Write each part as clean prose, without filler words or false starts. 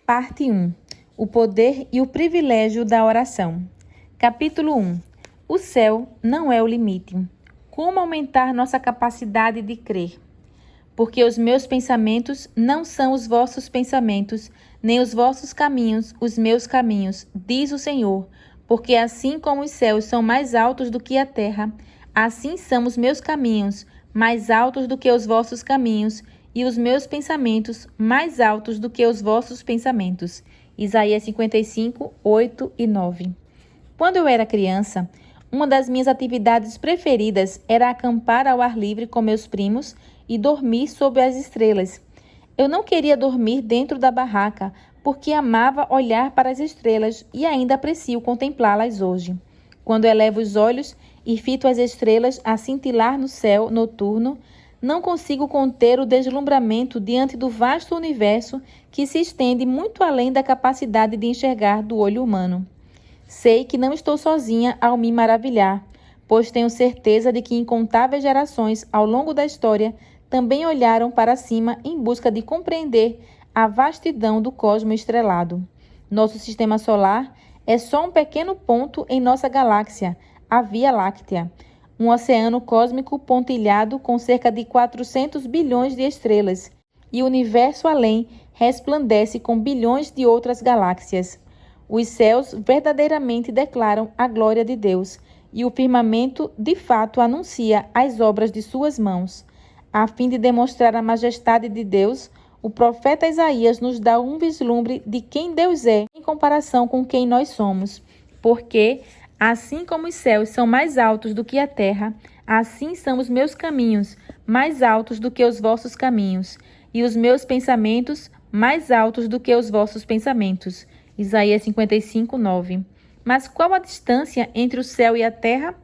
Parte 1. O poder e o privilégio da oração. Capítulo 1. O céu não é o limite. Como aumentar nossa capacidade de crer? Porque os meus pensamentos não são os vossos pensamentos, nem os vossos caminhos, os meus caminhos, diz o Senhor. Porque assim como os céus são mais altos do que a terra, assim são os meus caminhos, mais altos do que os vossos caminhos, e os meus pensamentos mais altos do que os vossos pensamentos. Isaías 55, 8 e 9. Quando eu era criança, uma das minhas atividades preferidas era acampar ao ar livre com meus primos e dormir sob as estrelas. Eu não queria dormir dentro da barraca, porque amava olhar para as estrelas e ainda aprecio contemplá-las hoje. Quando elevo os olhos e fito as estrelas a cintilar no céu noturno, não consigo conter o deslumbramento diante do vasto universo que se estende muito além da capacidade de enxergar do olho humano. Sei que não estou sozinha ao me maravilhar, pois tenho certeza de que incontáveis gerações ao longo da história também olharam para cima em busca de compreender a vastidão do cosmo estrelado. Nosso sistema solar é só um pequeno ponto em nossa galáxia, a Via Láctea, um oceano cósmico pontilhado com cerca de 400 bilhões de estrelas, e o universo além resplandece com bilhões de outras galáxias. Os céus verdadeiramente declaram a glória de Deus, e o firmamento de fato anuncia as obras de suas mãos. A fim de demonstrar a majestade de Deus, o profeta Isaías nos dá um vislumbre de quem Deus é em comparação com quem nós somos, porque assim como os céus são mais altos do que a terra, assim são os meus caminhos mais altos do que os vossos caminhos, e os meus pensamentos mais altos do que os vossos pensamentos. Isaías 55, 9. Mas qual a distância entre o céu e a terra?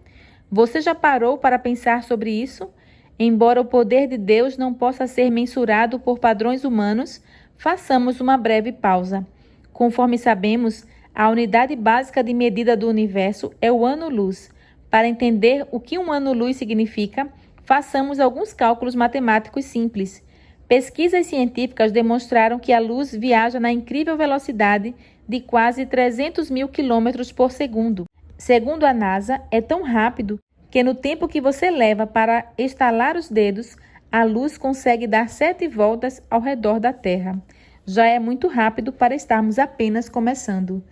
Você já parou para pensar sobre isso? Embora o poder de Deus não possa ser mensurado por padrões humanos, façamos uma breve pausa. Conforme sabemos, a unidade básica de medida do universo é o ano-luz. Para entender o que um ano-luz significa, façamos alguns cálculos matemáticos simples. Pesquisas científicas demonstraram que a luz viaja na incrível velocidade de quase 300 mil quilômetros por segundo. Segundo a NASA, é tão rápido que no tempo que você leva para estalar os dedos, a luz consegue dar 7 voltas ao redor da Terra. Já é muito rápido para estarmos apenas começando.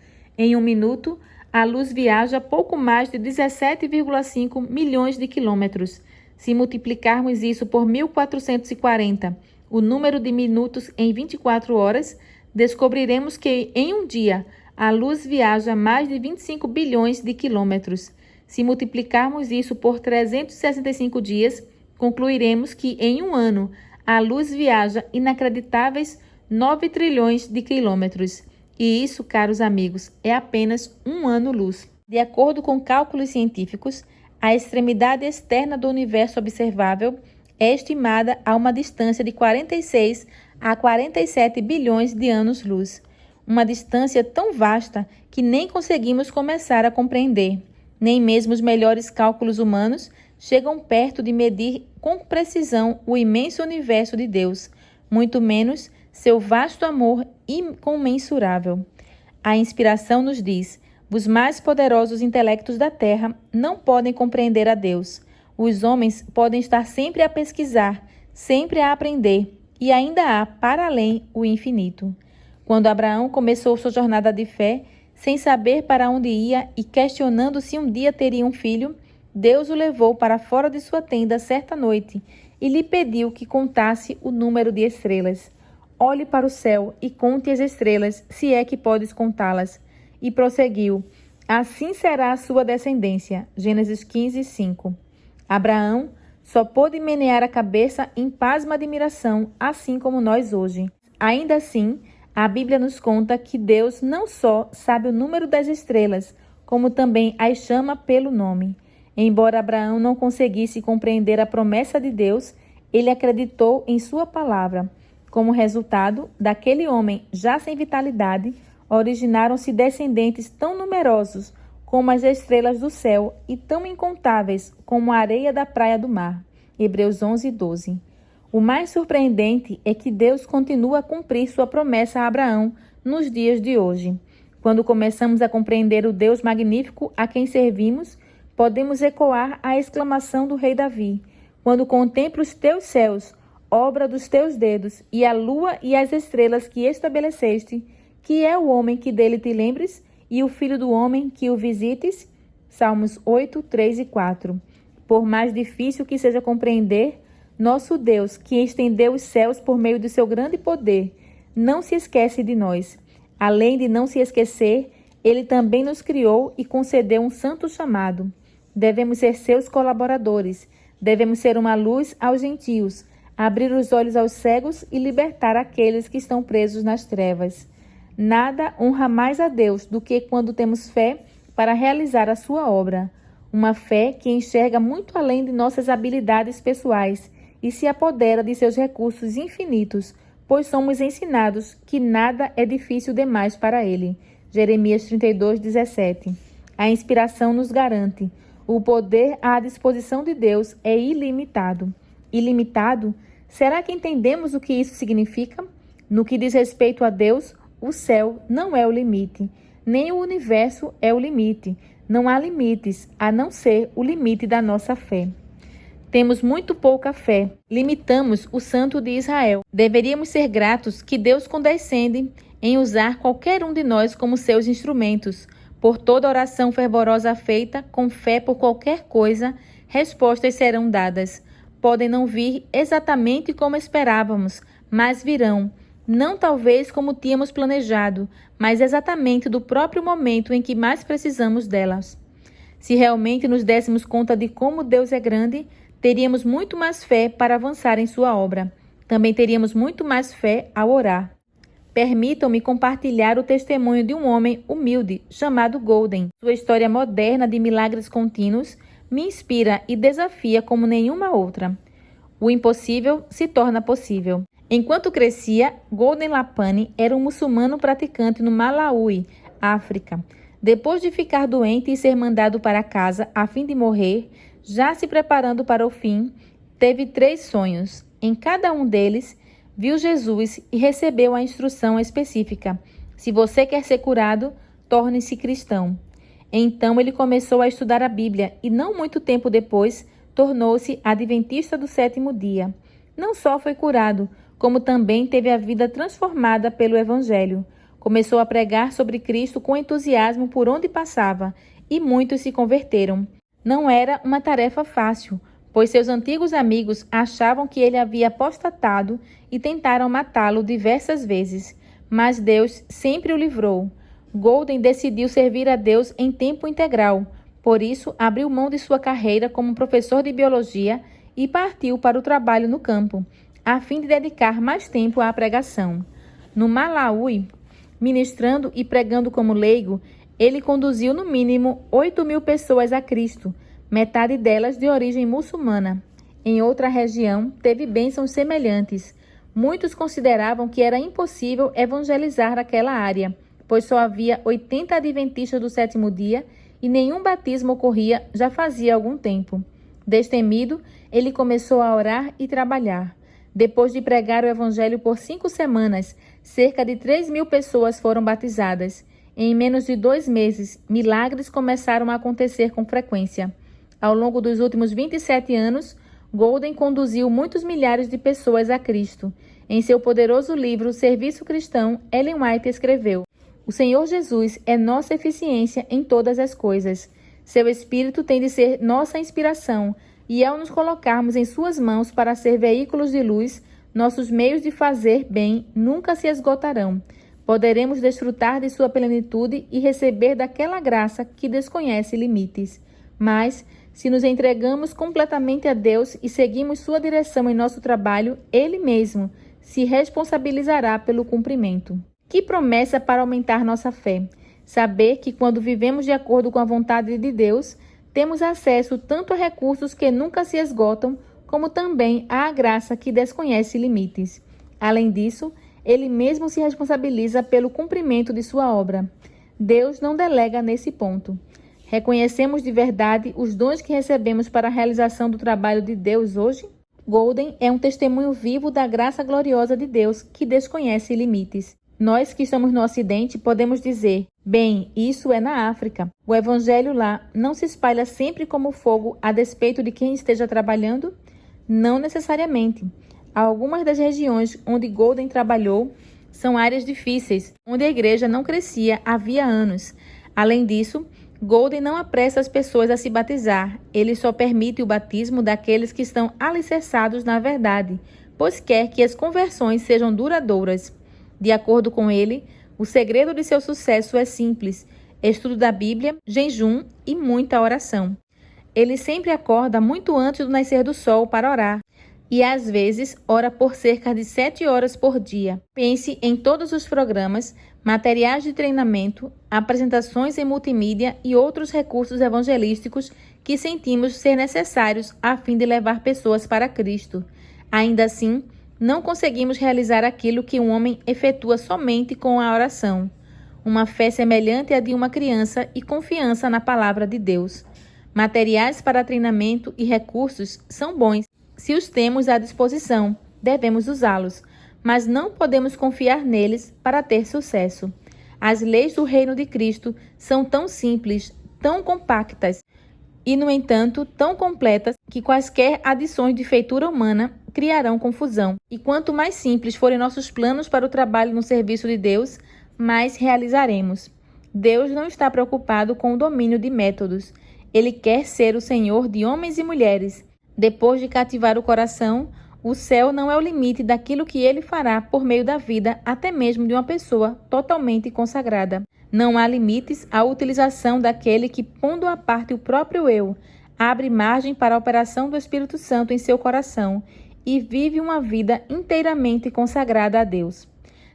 Em um minuto, a luz viaja pouco mais de 17,5 milhões de quilômetros. Se multiplicarmos isso por 1440, o número de minutos em 24 horas, descobriremos que, em um dia, a luz viaja mais de 25 bilhões de quilômetros. Se multiplicarmos isso por 365 dias, concluiremos que, em um ano, a luz viaja inacreditáveis 9 trilhões de quilômetros. E isso, caros amigos, é apenas um ano-luz. De acordo com cálculos científicos, a extremidade externa do universo observável é estimada a uma distância de 46 a 47 bilhões de anos-luz. Uma distância tão vasta que nem conseguimos começar a compreender. Nem mesmo os melhores cálculos humanos chegam perto de medir com precisão o imenso universo de Deus, muito menos seu vasto amor incomensurável. A inspiração nos diz: os mais poderosos intelectos da Terra não podem compreender a Deus. Os homens podem estar sempre a pesquisar, sempre a aprender, e ainda há, para além, o infinito. Quando Abraão começou sua jornada de fé, sem saber para onde ia e questionando se um dia teria um filho, Deus o levou para fora de sua tenda certa noite e lhe pediu que contasse o número de estrelas. Olhe para o céu e conte as estrelas, se é que podes contá-las. E prosseguiu: assim será a sua descendência. Gênesis 15, 5. Abraão só pôde menear a cabeça em pasma admiração, assim como nós hoje. Ainda assim, a Bíblia nos conta que Deus não só sabe o número das estrelas, como também as chama pelo nome. Embora Abraão não conseguisse compreender a promessa de Deus, ele acreditou em sua palavra. Como resultado, daquele homem já sem vitalidade, originaram-se descendentes tão numerosos como as estrelas do céu e tão incontáveis como a areia da praia do mar. Hebreus 11, 12. O mais surpreendente é que Deus continua a cumprir sua promessa a Abraão nos dias de hoje. Quando começamos a compreender o Deus magnífico a quem servimos, podemos ecoar a exclamação do rei Davi: quando contemplo os teus céus, obra dos teus dedos, e a lua e as estrelas que estabeleceste, que é o homem que dele te lembres, e o filho do homem que o visites? Salmos 8, 3 e 4. Por mais difícil que seja compreender, nosso Deus, que estendeu os céus por meio do seu grande poder, não se esquece de nós. Além de não se esquecer, ele também nos criou e concedeu um santo chamado. Devemos ser seus colaboradores. Devemos ser uma luz aos gentios, abrir os olhos aos cegos e libertar aqueles que estão presos nas trevas. Nada honra mais a Deus do que quando temos fé para realizar a sua obra. Uma fé que enxerga muito além de nossas habilidades pessoais e se apodera de seus recursos infinitos, pois somos ensinados que nada é difícil demais para ele. Jeremias 32, 17. A inspiração nos garante: o poder à disposição de Deus é ilimitado. Ilimitado? Será que entendemos o que isso significa? No que diz respeito a Deus, o céu não é o limite, nem o universo é o limite. Não há limites, a não ser o limite da nossa fé. Temos muito pouca fé. Limitamos o Santo de Israel. Deveríamos ser gratos que Deus condescende em usar qualquer um de nós como seus instrumentos. Por toda oração fervorosa feita, com fé por qualquer coisa, respostas serão dadas. Podem não vir exatamente como esperávamos, mas virão. Não talvez como tínhamos planejado, mas exatamente do próprio momento em que mais precisamos delas. Se realmente nos dessemos conta de como Deus é grande, teríamos muito mais fé para avançar em sua obra. Também teríamos muito mais fé ao orar. Permitam-me compartilhar o testemunho de um homem humilde chamado Golden. Sua história moderna de milagres contínuos me inspira e desafia como nenhuma outra. O impossível se torna possível. Enquanto crescia, Golden Lapani era um muçulmano praticante no Malawi, África. Depois de ficar doente e ser mandado para casa a fim de morrer, já se preparando para o fim, teve 3 sonhos. Em cada um deles, viu Jesus e recebeu a instrução específica: se você quer ser curado, torne-se cristão. Então ele começou a estudar a Bíblia e não muito tempo depois tornou-se adventista do 7º dia. Não só foi curado, como também teve a vida transformada pelo Evangelho. Começou a pregar sobre Cristo com entusiasmo por onde passava, e muitos se converteram. Não era uma tarefa fácil, pois seus antigos amigos achavam que ele havia apostatado e tentaram matá-lo diversas vezes, mas Deus sempre o livrou. Golden decidiu servir a Deus em tempo integral, por isso abriu mão de sua carreira como professor de biologia e partiu para o trabalho no campo, a fim de dedicar mais tempo à pregação. No Malawi, ministrando e pregando como leigo, ele conduziu no mínimo 8.000 pessoas a Cristo, metade delas de origem muçulmana. Em outra região, teve bênçãos semelhantes. Muitos consideravam que era impossível evangelizar aquela área, pois só havia 80 adventistas do 7º dia e nenhum batismo ocorria já fazia algum tempo. Destemido, ele começou a orar e trabalhar. Depois de pregar o evangelho por 5 semanas, cerca de 3.000 pessoas foram batizadas. Em menos de 2 meses, milagres começaram a acontecer com frequência. Ao longo dos últimos 27 anos, Golden conduziu muitos milhares de pessoas a Cristo. Em seu poderoso livro Serviço Cristão, Ellen White escreveu: o Senhor Jesus é nossa eficiência em todas as coisas. Seu Espírito tem de ser nossa inspiração, e ao nos colocarmos em suas mãos para ser veículos de luz, nossos meios de fazer bem nunca se esgotarão. Poderemos desfrutar de sua plenitude e receber daquela graça que desconhece limites. Mas, se nos entregamos completamente a Deus e seguimos sua direção em nosso trabalho, Ele mesmo se responsabilizará pelo cumprimento. Que promessa para aumentar nossa fé! Saber que quando vivemos de acordo com a vontade de Deus, temos acesso tanto a recursos que nunca se esgotam, como também à graça que desconhece limites. Além disso, Ele mesmo se responsabiliza pelo cumprimento de sua obra. Deus não delega nesse ponto. Reconhecemos de verdade os dons que recebemos para a realização do trabalho de Deus hoje? Golden é um testemunho vivo da graça gloriosa de Deus que desconhece limites. Nós que estamos no Ocidente podemos dizer, bem, isso é na África. O evangelho lá não se espalha sempre como fogo a despeito de quem esteja trabalhando? Não necessariamente. Algumas das regiões onde Golden trabalhou são áreas difíceis, onde a igreja não crescia havia anos. Além disso, Golden não apressa as pessoas a se batizar. Ele só permite o batismo daqueles que estão alicerçados na verdade, pois quer que as conversões sejam duradouras. De acordo com ele, o segredo de seu sucesso é simples: estudo da Bíblia, jejum e muita oração. Ele sempre acorda muito antes do nascer do sol para orar e, às vezes, ora por cerca de 7 horas por dia. Pense em todos os programas, materiais de treinamento, apresentações em multimídia e outros recursos evangelísticos que sentimos ser necessários a fim de levar pessoas para Cristo. Ainda assim, não conseguimos realizar aquilo que um homem efetua somente com a oração. Uma fé semelhante à de uma criança e confiança na palavra de Deus. Materiais para treinamento e recursos são bons. Se os temos à disposição, devemos usá-los, mas não podemos confiar neles para ter sucesso. As leis do reino de Cristo são tão simples, tão compactas e, no entanto, tão completas que quaisquer adições de feitura humana criarão confusão. E quanto mais simples forem nossos planos para o trabalho no serviço de Deus, mais realizaremos. Deus não está preocupado com o domínio de métodos. Ele quer ser o Senhor de homens e mulheres. Depois de cativar o coração, o céu não é o limite daquilo que ele fará por meio da vida, até mesmo de uma pessoa totalmente consagrada. Não há limites à utilização daquele que, pondo à parte o próprio eu, abre margem para a operação do Espírito Santo em seu coração e vive uma vida inteiramente consagrada a Deus.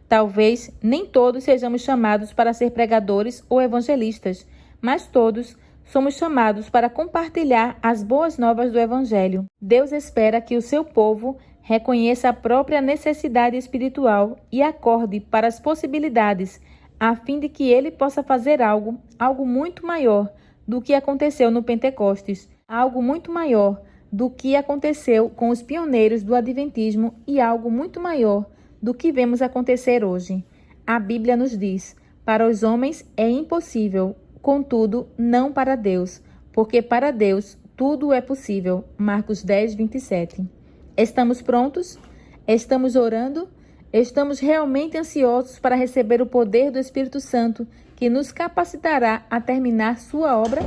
Talvez nem todos sejamos chamados para ser pregadores ou evangelistas, mas todos somos chamados para compartilhar as boas novas do Evangelho. Deus espera que o seu povo reconheça a própria necessidade espiritual e acorde para as possibilidades, a fim de que ele possa fazer algo muito maior do que aconteceu no Pentecostes, algo muito maior do que aconteceu com os pioneiros do Adventismo e algo muito maior do que vemos acontecer hoje. A Bíblia nos diz: para os homens é impossível, contudo, não para Deus, porque para Deus tudo é possível. Marcos 10, 27. Estamos prontos? Estamos orando? Estamos realmente ansiosos para receber o poder do Espírito Santo que nos capacitará a terminar sua obra?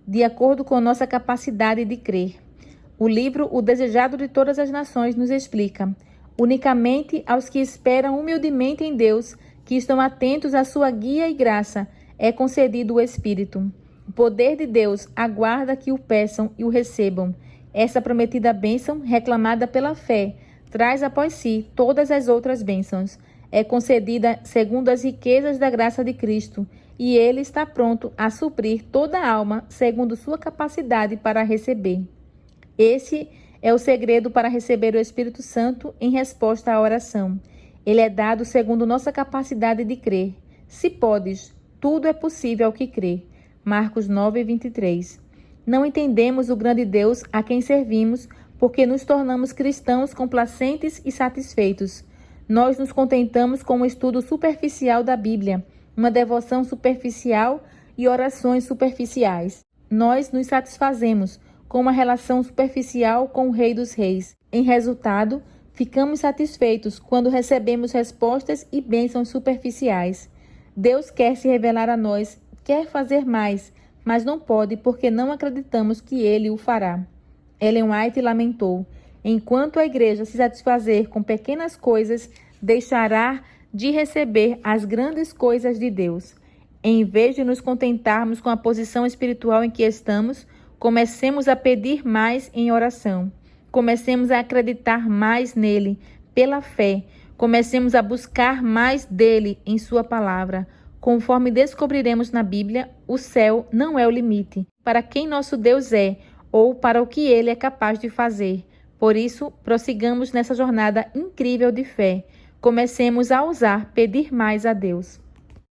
De acordo com nossa capacidade de crer. O livro O Desejado de Todas as Nações nos explica: unicamente aos que esperam humildemente em Deus, que estão atentos à sua guia e graça, é concedido o Espírito. O poder de Deus aguarda que o peçam e o recebam. Essa prometida bênção, reclamada pela fé, traz após si todas as outras bênçãos. É concedida segundo as riquezas da graça de Cristo, e Ele está pronto a suprir toda a alma segundo sua capacidade para receber. Esse é o segredo para receber o Espírito Santo em resposta à oração. Ele é dado segundo nossa capacidade de crer. Se podes, tudo é possível ao que crê. Marcos 9, 23. Não entendemos o grande Deus a quem servimos porque nos tornamos cristãos complacentes e satisfeitos. Nós nos contentamos com um estudo superficial da Bíblia, uma devoção superficial e orações superficiais. Nós nos satisfazemos com uma relação superficial com o Rei dos Reis. Em resultado, ficamos satisfeitos quando recebemos respostas e bênçãos superficiais. Deus quer se revelar a nós, quer fazer mais, mas não pode porque não acreditamos que Ele o fará. Ellen White lamentou: enquanto a igreja se satisfazer com pequenas coisas, deixará de receber as grandes coisas de Deus. Em vez de nos contentarmos com a posição espiritual em que estamos, comecemos a pedir mais em oração. Comecemos a acreditar mais nele, pela fé. Comecemos a buscar mais dele em sua palavra. Conforme descobriremos na Bíblia, o céu não é o limite para quem nosso Deus é ou para o que ele é capaz de fazer. Por isso, prossigamos nessa jornada incrível de fé. Comecemos a ousar pedir mais a Deus.